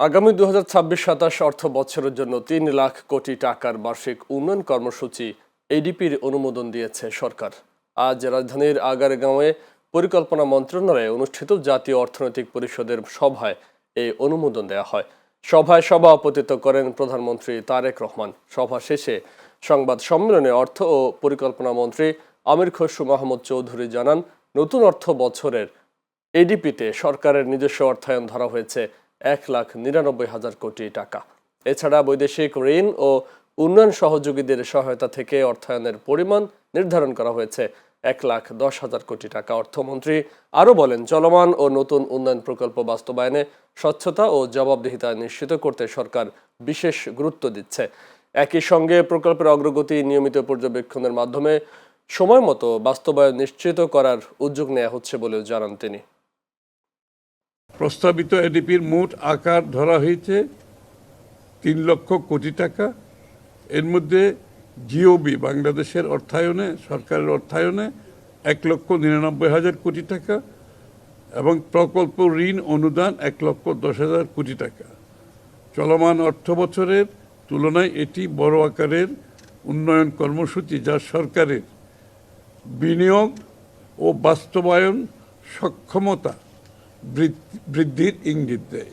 আগামী 2026-27 অর্থ বছরের জন্য ৩ লাখ কোটি টাকার বার্ষিক উন্নয়ন কর্মসূচি এডিপির অনুমোদন দিয়েছে সরকার। আজ রাজধানীর আগারগাঁওয়ে পরিকল্পনা মন্ত্রণালয়ে অনুষ্ঠিত জাতীয় অর্থনৈতিক পরিষদের সভায় এই অনুমোদন দেওয়া হয়। সভায় সভাপতিত্ব করেন প্রধানমন্ত্রী তারেক রহমান। সভা শেষে সংবাদ সম্মেলনে অর্থ ও পরিকল্পনা মন্ত্রী আমির খসরু মাহমুদ চৌধুরী জানান, নতুন অর্থ বছরের এডিপিতে সরকারের নিজস্ব অর্থায়ন ধরা হয়েছে 1,99,000 কোটি টাকা। এছাড়া বৈদেশিক ঋণ ও উন্নয়ন সহযোগীদের সহায়তা থেকে অর্থায়নের পরিমাণ নির্ধারণ করা হয়েছে 1,10,000 কোটি টাকা। অর্থমন্ত্রী আরও বলেন, চলমান ও নতুন উন্নয়ন প্রকল্প বাস্তবায়নে স্বচ্ছতা ও জবাবদিহিতা নিশ্চিত করতে সরকার বিশেষ গুরুত্ব দিচ্ছে। একই সঙ্গে প্রকল্পের অগ্রগতি নিয়মিত পর্যবেক্ষণের মাধ্যমে সময় মতো বাস্তবায়ন নিশ্চিত করার উদ্যোগ নেওয়া হচ্ছে বলেও জানান তিনি। প্রস্তাবিত এডিপির মোট আকার ধরা হয়েছে 3 লক্ষ কোটি টাকা। এর মধ্যে জিওবি বাংলাদেশের অর্থায়নে, সরকারের অর্থায়নে 1,99,000 কোটি টাকা এবং প্রকল্প ঋণ অনুদান 1,10,000 কোটি টাকা। চলমান অর্থ বছরের তুলনায় এটি বড় আকারের উন্নয়ন কর্মসূচি, যা সরকারের বিনিয়োগ ও বাস্তবায়ন সক্ষমতা বৃদ্ধির ইঙ্গিত দেয়।